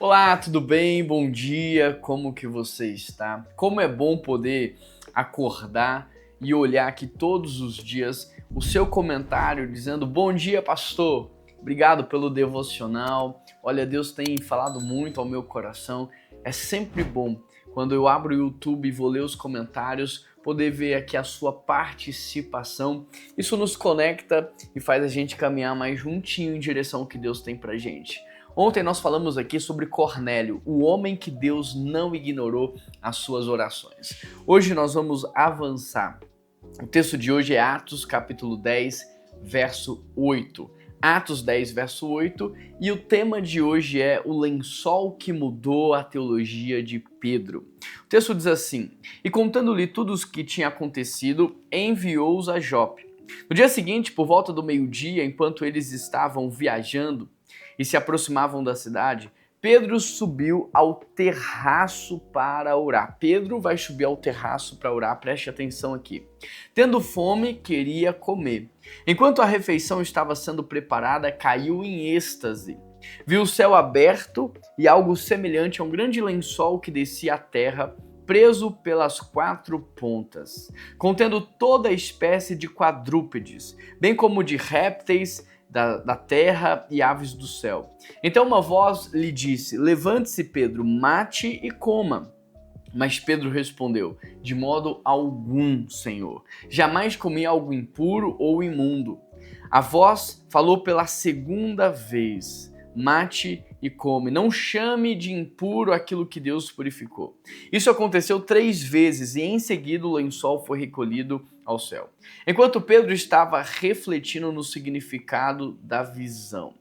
Olá, tudo bem? Bom dia, como que você está? Como é bom poder acordar e olhar aqui todos os dias o seu comentário dizendo bom dia, pastor. Obrigado pelo devocional. Olha, Deus tem falado muito ao meu coração. É sempre bom quando eu abro o YouTube e vou ler os comentários, poder ver aqui a sua participação. Isso nos conecta e faz a gente caminhar mais juntinho em direção ao que Deus tem pra gente. Ontem nós falamos aqui sobre Cornélio, o homem que Deus não ignorou as suas orações. Hoje nós vamos avançar. O texto de hoje é Atos capítulo 10, verso 8. Atos 10, verso 8, e o tema de hoje é o lençol que mudou a teologia de Pedro. O texto diz assim: E contando-lhe tudo o que tinha acontecido, enviou-os a Jope. No dia seguinte, por volta do meio-dia, enquanto eles estavam viajando e se aproximavam da cidade, Pedro subiu ao terraço para orar. Pedro vai subir ao terraço para orar, preste atenção aqui. Tendo fome, queria comer. Enquanto a refeição estava sendo preparada, caiu em êxtase. Viu o céu aberto e algo semelhante a um grande lençol que descia à terra, preso pelas quatro pontas, contendo toda espécie de quadrúpedes, bem como de répteis da terra e aves do céu. Então uma voz lhe disse: Levante-se, Pedro, mate e coma. Mas Pedro respondeu: De modo algum, Senhor. Jamais comi algo impuro ou imundo. A voz falou pela segunda vez: Mate e come. Não chame de impuro aquilo que Deus purificou. Isso aconteceu 3 vezes e em seguida o lençol foi recolhido ao céu. Enquanto Pedro estava refletindo no significado da visão.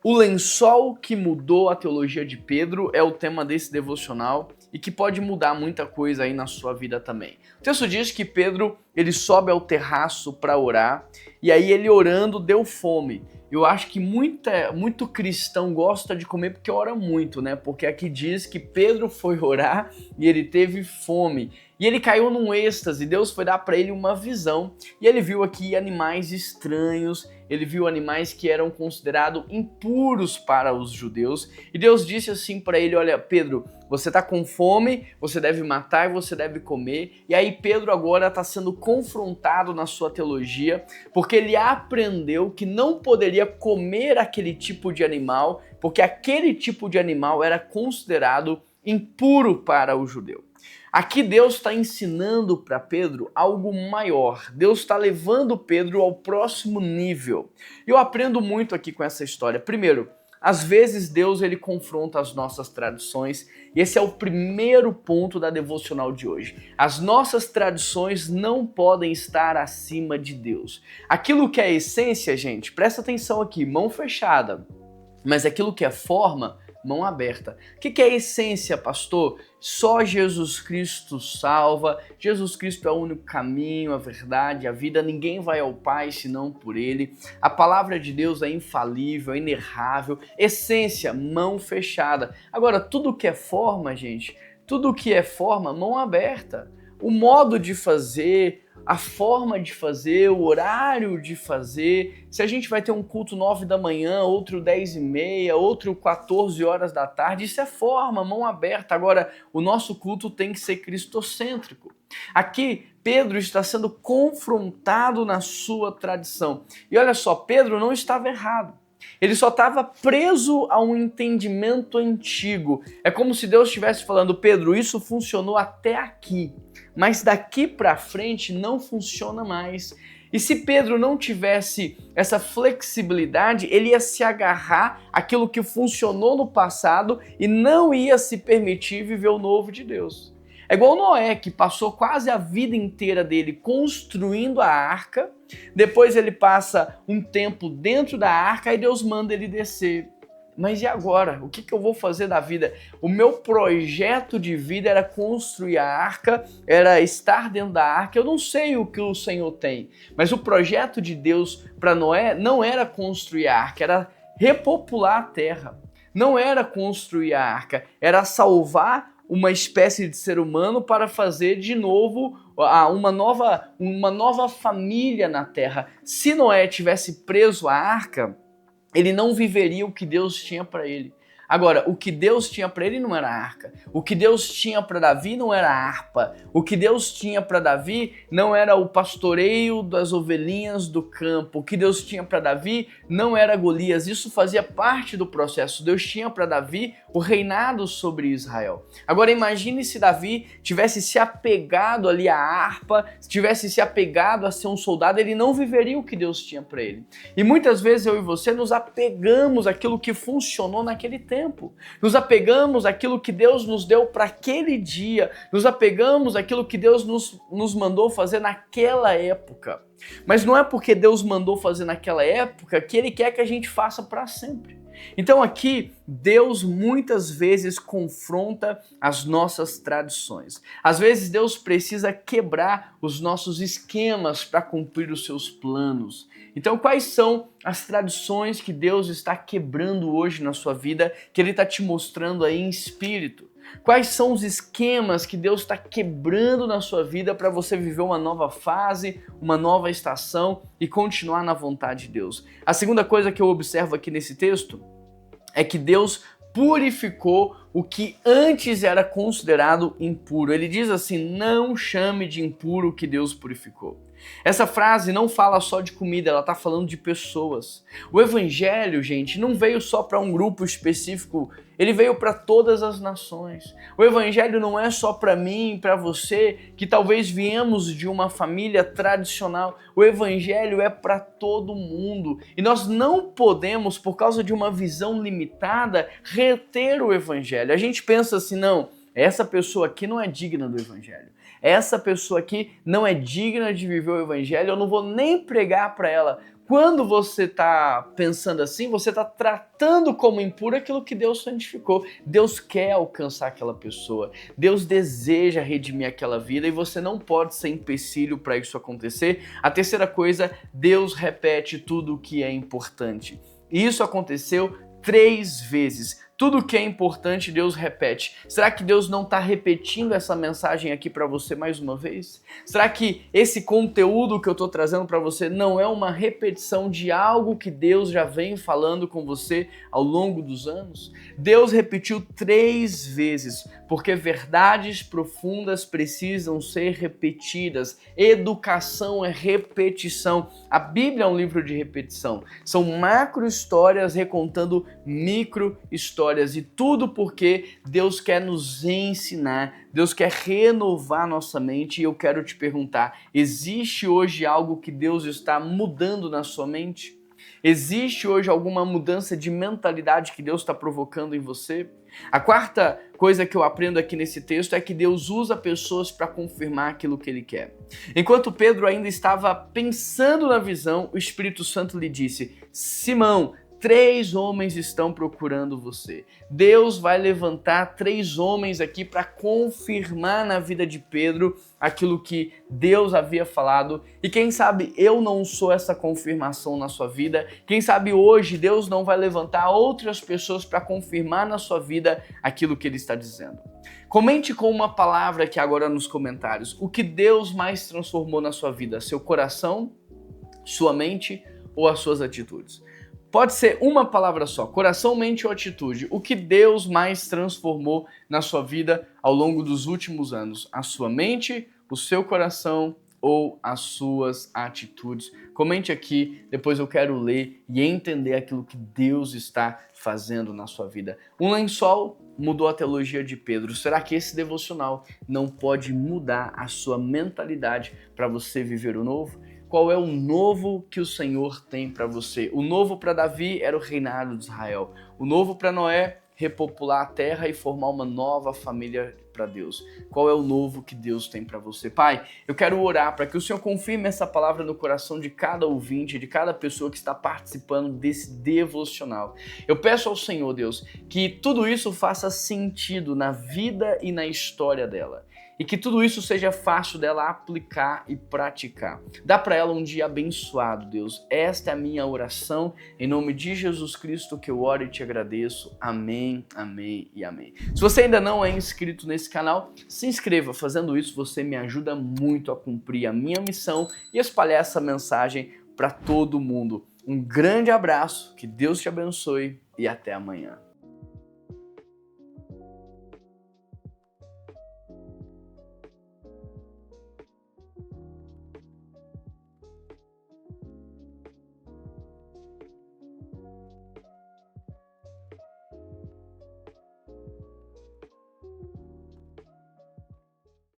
O lençol que mudou a teologia de Pedro é o tema desse devocional e que pode mudar muita coisa aí na sua vida também. O texto diz que Pedro ele sobe ao terraço para orar e aí ele orando deu fome. Eu acho que muito cristão gosta de comer porque ora muito, né? Porque aqui diz que Pedro foi orar e ele teve fome. E ele caiu num êxtase, Deus foi dar para ele uma visão e ele viu aqui animais estranhos, ele viu animais que eram considerados impuros para os judeus e Deus disse assim para ele: olha, Pedro, você está com fome, você deve matar e você deve comer. E aí Pedro agora está sendo confrontado na sua teologia porque ele aprendeu que não poderia comer aquele tipo de animal porque aquele tipo de animal era considerado impuro para o judeu. Aqui Deus está ensinando para Pedro algo maior. Deus está levando Pedro ao próximo nível. Eu aprendo muito aqui com essa história. Primeiro, às vezes Deus ele confronta as nossas tradições e esse é o primeiro ponto da devocional de hoje. As nossas tradições não podem estar acima de Deus. Aquilo que é a essência, gente, presta atenção aqui, mão fechada, mas aquilo que é forma, mão aberta. O que é a essência, pastor? Só Jesus Cristo salva, Jesus Cristo é o único caminho, a verdade, a vida, ninguém vai ao Pai senão por Ele. A palavra de Deus é infalível, é inerrável, essência, mão fechada. Agora, tudo que é forma, gente, tudo que é forma, mão aberta. O modo de fazer, a forma de fazer, o horário de fazer, se a gente vai ter um culto 9 da manhã, outro 10 e meia, outro 14 horas da tarde, isso é forma, mão aberta. Agora, o nosso culto tem que ser cristocêntrico. Aqui, Pedro está sendo confrontado na sua tradição. E olha só, Pedro não estava errado. Ele só estava preso a um entendimento antigo. É como se Deus estivesse falando: Pedro, isso funcionou até aqui, mas daqui para frente não funciona mais. E se Pedro não tivesse essa flexibilidade, ele ia se agarrar àquilo que funcionou no passado e não ia se permitir viver o novo de Deus. É igual Noé, que passou quase a vida inteira dele construindo a arca, depois ele passa um tempo dentro da arca e Deus manda ele descer. Mas e agora? O que eu vou fazer da vida? O meu projeto de vida era construir a arca, era estar dentro da arca. Eu não sei o que o Senhor tem, mas o projeto de Deus para Noé não era construir a arca, era repopular a terra. Não era construir a arca, era salvar uma espécie de ser humano para fazer de novo uma nova família na terra. Se Noé tivesse preso à arca, ele não viveria o que Deus tinha para ele. Agora, o que Deus tinha para ele não era a arca. O que Deus tinha para Davi não era a harpa. O que Deus tinha para Davi não era o pastoreio das ovelhinhas do campo. O que Deus tinha para Davi não era Golias. Isso fazia parte do processo. Deus tinha para Davi o reinado sobre Israel. Agora imagine se Davi tivesse se apegado ali à harpa, tivesse se apegado a ser um soldado, ele não viveria o que Deus tinha para ele. E muitas vezes eu e você nos apegamos àquilo que funcionou naquele tempo. Nos apegamos àquilo que Deus nos deu para aquele dia. Nos apegamos àquilo que Deus nos mandou fazer naquela época. Mas não é porque Deus mandou fazer naquela época que Ele quer que a gente faça para sempre. Então aqui, Deus muitas vezes confronta as nossas tradições. Às vezes Deus precisa quebrar os nossos esquemas para cumprir os seus planos. Então quais são as tradições que Deus está quebrando hoje na sua vida, que Ele está te mostrando aí em espírito? Quais são os esquemas que Deus está quebrando na sua vida para você viver uma nova fase, uma nova estação e continuar na vontade de Deus? A segunda coisa que eu observo aqui nesse texto é que Deus purificou o que antes era considerado impuro. Ele diz assim: não chame de impuro o que Deus purificou. Essa frase não fala só de comida, ela está falando de pessoas. O evangelho, gente, não veio só para um grupo específico, ele veio para todas as nações. O evangelho não é só para mim, para você, que talvez viemos de uma família tradicional. O evangelho é para todo mundo. E nós não podemos, por causa de uma visão limitada, reter o evangelho. A gente pensa assim, não, essa pessoa aqui não é digna do evangelho. Essa pessoa aqui não é digna de viver o evangelho, eu não vou nem pregar para ela. Quando você está pensando assim, você está tratando como impuro aquilo que Deus santificou. Deus quer alcançar aquela pessoa. Deus deseja redimir aquela vida e você não pode ser empecilho para isso acontecer. A terceira coisa, Deus repete tudo o que é importante. E isso aconteceu 3 vezes. Tudo que é importante, Deus repete. Será que Deus não está repetindo essa mensagem aqui para você mais uma vez? Será que esse conteúdo que eu estou trazendo para você não é uma repetição de algo que Deus já vem falando com você ao longo dos anos? Deus repetiu 3 vezes, porque verdades profundas precisam ser repetidas. Educação é repetição. A Bíblia é um livro de repetição. São macro histórias recontando micro histórias. E tudo porque Deus quer nos ensinar, Deus quer renovar nossa mente. E eu quero te perguntar, existe hoje algo que Deus está mudando na sua mente? Existe hoje alguma mudança de mentalidade que Deus está provocando em você? A quarta coisa que eu aprendo aqui nesse texto é que Deus usa pessoas para confirmar aquilo que Ele quer. Enquanto Pedro ainda estava pensando na visão, o Espírito Santo lhe disse: Simão, 3 homens estão procurando você. Deus vai levantar 3 homens aqui para confirmar na vida de Pedro aquilo que Deus havia falado. E quem sabe eu não sou essa confirmação na sua vida. Quem sabe hoje Deus não vai levantar outras pessoas para confirmar na sua vida aquilo que Ele está dizendo. Comente com uma palavra aqui agora nos comentários. O que Deus mais transformou na sua vida? Seu coração, sua mente ou as suas atitudes? Pode ser uma palavra só, coração, mente ou atitude. O que Deus mais transformou na sua vida ao longo dos últimos anos? A sua mente, o seu coração ou as suas atitudes? Comente aqui, depois eu quero ler e entender aquilo que Deus está fazendo na sua vida. Um lençol mudou a teologia de Pedro. Será que esse devocional não pode mudar a sua mentalidade para você viver o novo? Qual é o novo que o Senhor tem para você? O novo para Davi era o reinado de Israel. O novo para Noé, repopular a terra e formar uma nova família para Deus. Qual é o novo que Deus tem para você? Pai, eu quero orar para que o Senhor confirme essa palavra no coração de cada ouvinte, de cada pessoa que está participando desse devocional. Eu peço ao Senhor, Deus, que tudo isso faça sentido na vida e na história dela. E que tudo isso seja fácil dela aplicar e praticar. Dá para ela um dia abençoado, Deus. Esta é a minha oração. Em nome de Jesus Cristo que eu oro e te agradeço. Amém, amém e amém. Se você ainda não é inscrito nesse canal, se inscreva. Fazendo isso, você me ajuda muito a cumprir a minha missão e espalhar essa mensagem para todo mundo. Um grande abraço, que Deus te abençoe e até amanhã.